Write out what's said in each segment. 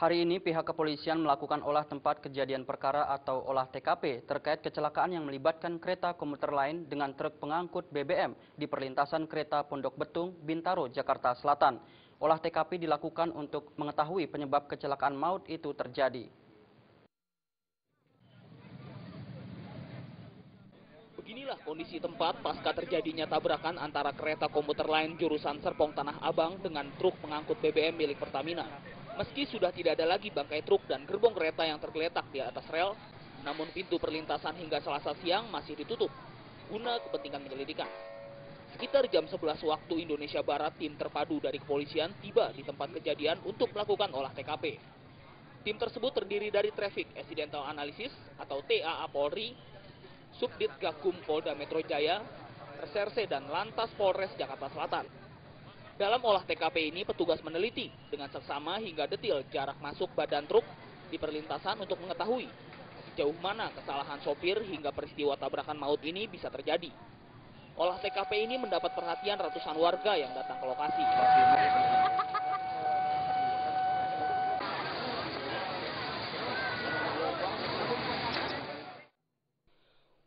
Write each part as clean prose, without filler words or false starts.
Hari ini pihak kepolisian melakukan olah tempat kejadian perkara atau olah TKP terkait kecelakaan yang melibatkan kereta komuter lain dengan truk pengangkut BBM di perlintasan kereta Pondok Betung, Bintaro, Jakarta Selatan. Olah TKP dilakukan untuk mengetahui penyebab kecelakaan maut itu terjadi. Beginilah kondisi tempat pasca terjadinya tabrakan antara kereta komuter lain jurusan Serpong Tanah Abang dengan truk pengangkut BBM milik Pertamina. Meski sudah tidak ada lagi bangkai truk dan gerbong kereta yang tergeletak di atas rel, namun pintu perlintasan hingga Selasa siang masih ditutup guna kepentingan penyelidikan. Sekitar jam 11 waktu Indonesia Barat, tim terpadu dari kepolisian tiba di tempat kejadian untuk melakukan olah TKP. Tim tersebut terdiri dari Traffic Accidental Analysis atau TAA Polri, Subdit Gakum Polda Metro Jaya, Reserse dan Lantas Polres Jakarta Selatan. Dalam olah TKP ini petugas meneliti dengan seksama hingga detil jarak masuk badan truk di perlintasan untuk mengetahui sejauh mana kesalahan sopir hingga peristiwa tabrakan maut ini bisa terjadi. Olah TKP ini mendapat perhatian ratusan warga yang datang ke lokasi.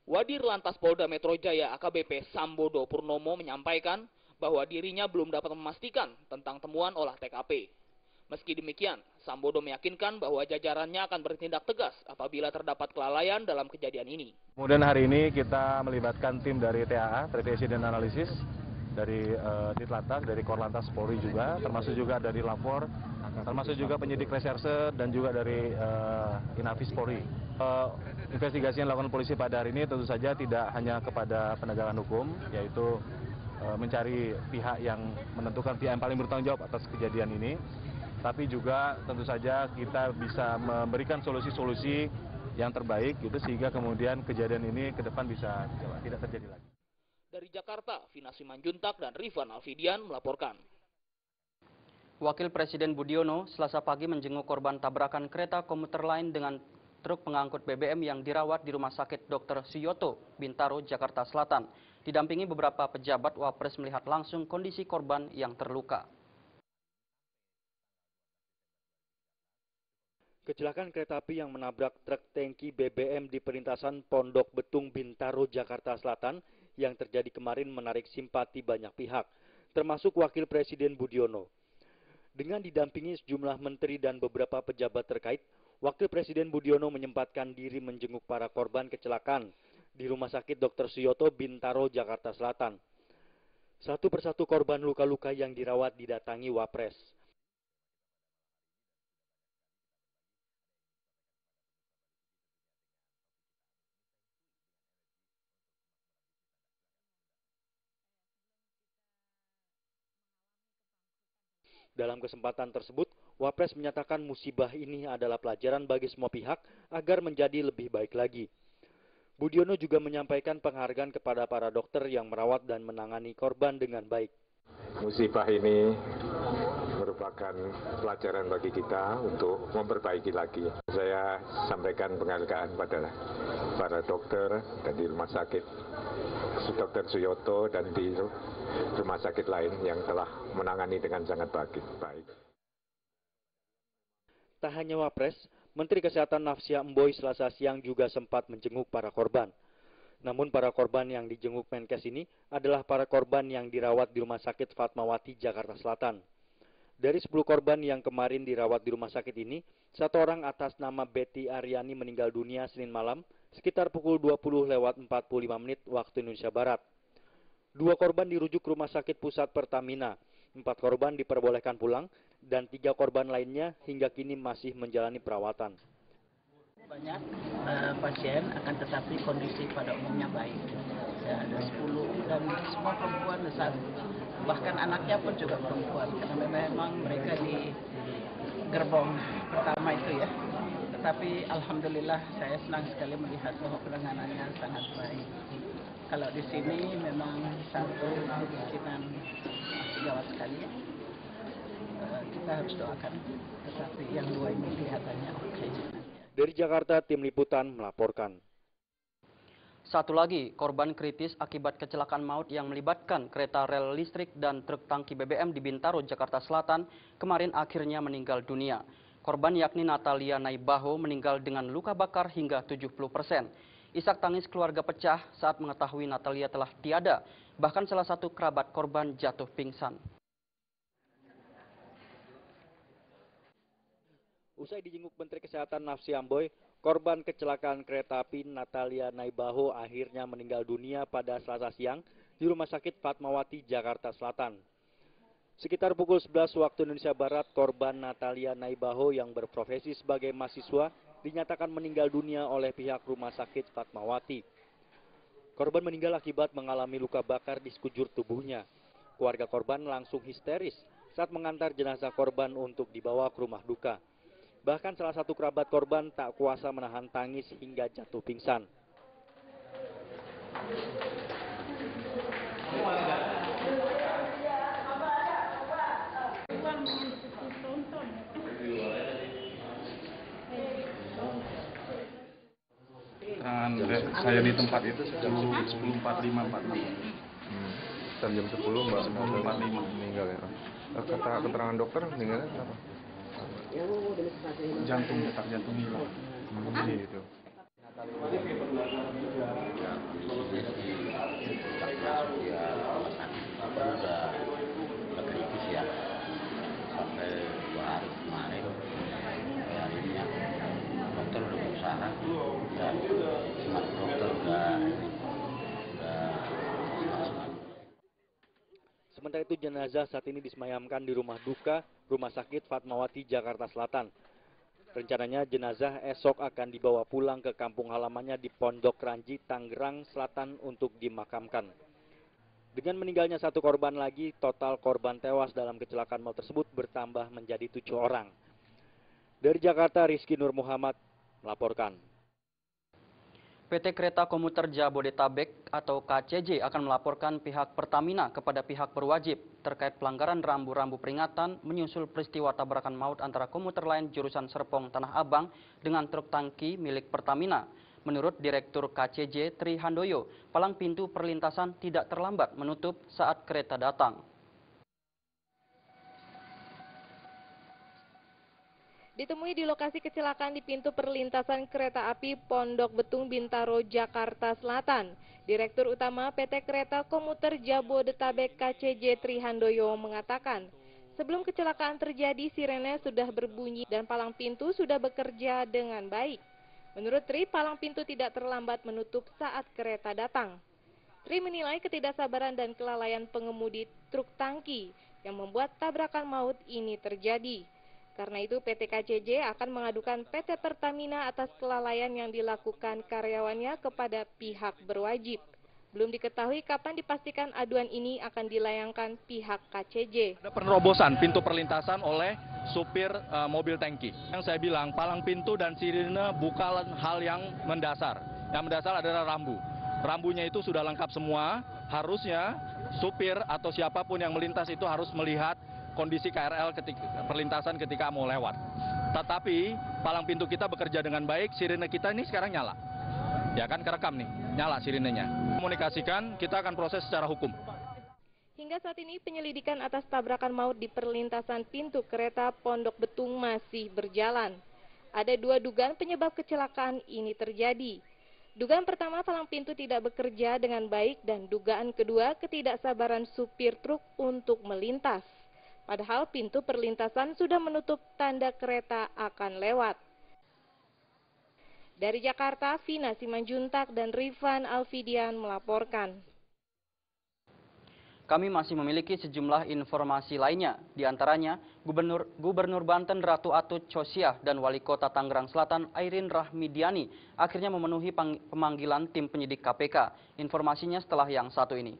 Wadir Lantas Polda Metro Jaya AKBP Sambodo Purnomo menyampaikan bahwa dirinya belum dapat memastikan tentang temuan olah TKP. Meski demikian, Sambodo meyakinkan bahwa jajarannya akan bertindak tegas apabila terdapat kelalaian dalam kejadian ini. Kemudian hari ini kita melibatkan tim dari TAA, Traffic Accident Analysis, dari Ditlantas, dari Korlantas Polri juga, termasuk juga dari Lapor, termasuk juga penyidik reserse dan juga dari Inafis Polri. Investigasi yang dilakukan polisi pada hari ini tentu saja tidak hanya kepada penegakan hukum, yaitu mencari pihak yang menentukan pihak yang paling bertanggung jawab atas kejadian ini, tapi juga tentu saja kita bisa memberikan solusi-solusi yang terbaik gitu, sehingga kemudian kejadian ini ke depan bisa tidak terjadi lagi. Dari Jakarta, Vina Simanjuntak dan Rifan Alfidian melaporkan. Wakil Presiden Budiono Selasa pagi menjenguk korban tabrakan kereta komuter lain dengan truk pengangkut BBM yang dirawat di Rumah Sakit Dr. Suyoto, Bintaro, Jakarta Selatan. Didampingi beberapa pejabat, Wapres melihat langsung kondisi korban yang terluka. Kecelakaan kereta api yang menabrak truk tangki BBM di perlintasan Pondok Betung, Bintaro, Jakarta Selatan yang terjadi kemarin menarik simpati banyak pihak, termasuk Wakil Presiden Budiono. Dengan didampingi sejumlah menteri dan beberapa pejabat terkait, Wakil Presiden Budiono menyempatkan diri menjenguk para korban kecelakaan di Rumah Sakit Dr. Suyoto, Bintaro, Jakarta Selatan. Satu persatu korban luka-luka yang dirawat didatangi Wapres. Dalam kesempatan tersebut, Wapres menyatakan musibah ini adalah pelajaran bagi semua pihak agar menjadi lebih baik lagi. Budiono juga menyampaikan penghargaan kepada para dokter yang merawat dan menangani korban dengan baik. Musibah ini merupakan pelajaran bagi kita untuk memperbaiki lagi. Saya sampaikan penghargaan pada para dokter dan di Rumah Sakit Dr. Suyoto dan di rumah sakit lain yang telah menangani dengan sangat baik. Tak hanya Wapres, Menteri Kesehatan Nafsia Emboy Selasa siang juga sempat menjenguk para korban. Namun para korban yang dijenguk Menkes ini adalah para korban yang dirawat di Rumah Sakit Fatmawati, Jakarta Selatan. Dari 10 korban yang kemarin dirawat di rumah sakit ini, 1 orang atas nama Betty Aryani meninggal dunia Senin malam sekitar pukul 20:45 waktu Indonesia Barat. 2 korban dirujuk ke Rumah Sakit Pusat Pertamina, 4 korban diperbolehkan pulang, dan 3 korban lainnya hingga kini masih menjalani perawatan. Banyak pasien akan tetapi kondisi pada umumnya baik. Ya, ada 10 dan semua perempuan besar. Bahkan anaknya pun juga perempuan karena memang mereka di gerbong pertama itu ya. Tetapi alhamdulillah saya senang sekali melihat bahwa penanganannya sangat baik. Kalau di sini memang satu kemungkinan gawat sekali ya. Kita harus doakan, tetapi yang 2 ini kelihatannya oke. Dari Jakarta, Tim Liputan melaporkan. Satu lagi, korban kritis akibat kecelakaan maut yang melibatkan kereta rel listrik dan truk tangki BBM di Bintaro, Jakarta Selatan, kemarin akhirnya meninggal dunia. Korban yakni Natalia Naibaho meninggal dengan luka bakar hingga 70%. Isak tangis keluarga pecah saat mengetahui Natalia telah tiada. Bahkan salah satu kerabat korban jatuh pingsan. Usai dijenguk Menteri Kesehatan Nafsia Amboy, korban kecelakaan kereta api Natalia Naibaho akhirnya meninggal dunia pada Selasa siang di Rumah Sakit Fatmawati, Jakarta Selatan. Sekitar pukul 11 waktu Indonesia Barat, korban Natalia Naibaho yang berprofesi sebagai mahasiswa dinyatakan meninggal dunia oleh pihak Rumah Sakit Fatmawati. Korban meninggal akibat mengalami luka bakar di sekujur tubuhnya. Keluarga korban langsung histeris saat mengantar jenazah korban untuk dibawa ke rumah duka. Bahkan salah satu kerabat korban tak kuasa menahan tangis hingga jatuh pingsan. Saya di tempat itu 10.45. Jam 10 Mbak 10.45 meninggal ya. Kata keterangan dokter meninggalnya kenapa? Jantung, detak jantung hilang. Gitu. Udah kritis ya, sampai 2 hari kemarin, harinya dokter udah berusaha, dan dokter udah Sementara itu jenazah saat ini disemayamkan di rumah duka Rumah Sakit Fatmawati, Jakarta Selatan. Rencananya jenazah esok akan dibawa pulang ke kampung halamannya di Pondok Ranji, Tangerang Selatan untuk dimakamkan. Dengan meninggalnya satu korban lagi, total korban tewas dalam kecelakaan maut tersebut bertambah menjadi 7 orang. Dari Jakarta, Rizky Nur Muhammad melaporkan. PT Kereta Komuter Jabodetabek atau KCJ akan melaporkan pihak Pertamina kepada pihak berwajib terkait pelanggaran rambu-rambu peringatan menyusul peristiwa tabrakan maut antara komuter lain jurusan Serpong Tanah Abang dengan truk tangki milik Pertamina. Menurut Direktur KCJ Tri Handoyo, palang pintu perlintasan tidak terlambat menutup saat kereta datang. Ditemui di lokasi kecelakaan di pintu perlintasan kereta api Pondok Betung Bintaro, Jakarta Selatan, Direktur Utama PT Kereta Komuter Jabodetabek KCJ Tri Handoyo mengatakan, sebelum kecelakaan terjadi sirene sudah berbunyi dan palang pintu sudah bekerja dengan baik. Menurut Tri, palang pintu tidak terlambat menutup saat kereta datang. Tri menilai ketidaksabaran dan kelalaian pengemudi truk tangki yang membuat tabrakan maut ini terjadi. Karena itu PT KCJ akan mengadukan PT Pertamina atas kelalaian yang dilakukan karyawannya kepada pihak berwajib. Belum diketahui kapan dipastikan aduan ini akan dilayangkan pihak KCJ. Ada penerobosan pintu perlintasan oleh supir mobil tangki. Yang saya bilang palang pintu dan sirine bukan hal yang mendasar. Yang mendasar adalah rambu. Rambunya itu sudah lengkap semua. Harusnya supir atau siapapun yang melintas itu harus melihat kondisi KRL perlintasan ketika mau lewat. Tetapi palang pintu kita bekerja dengan baik, sirine kita ini sekarang nyala. Ya kan kerekam nih, nyala sirinenya. Komunikasikan, kita akan proses secara hukum. Hingga saat ini penyelidikan atas tabrakan maut di perlintasan pintu kereta Pondok Betung masih berjalan. Ada 2 dugaan penyebab kecelakaan ini terjadi. Dugaan pertama, palang pintu tidak bekerja dengan baik, dan dugaan kedua, ketidaksabaran supir truk untuk melintas. Padahal pintu perlintasan sudah menutup tanda kereta akan lewat. Dari Jakarta, Vina Simanjuntak dan Rifan Alfidian melaporkan. Kami masih memiliki sejumlah informasi lainnya, di antaranya Gubernur Banten Ratu Atut Chosyah dan Wali Kota Tangerang Selatan Airin Rahmidiani akhirnya memenuhi pemanggilan tim penyidik KPK. Informasinya setelah yang satu ini.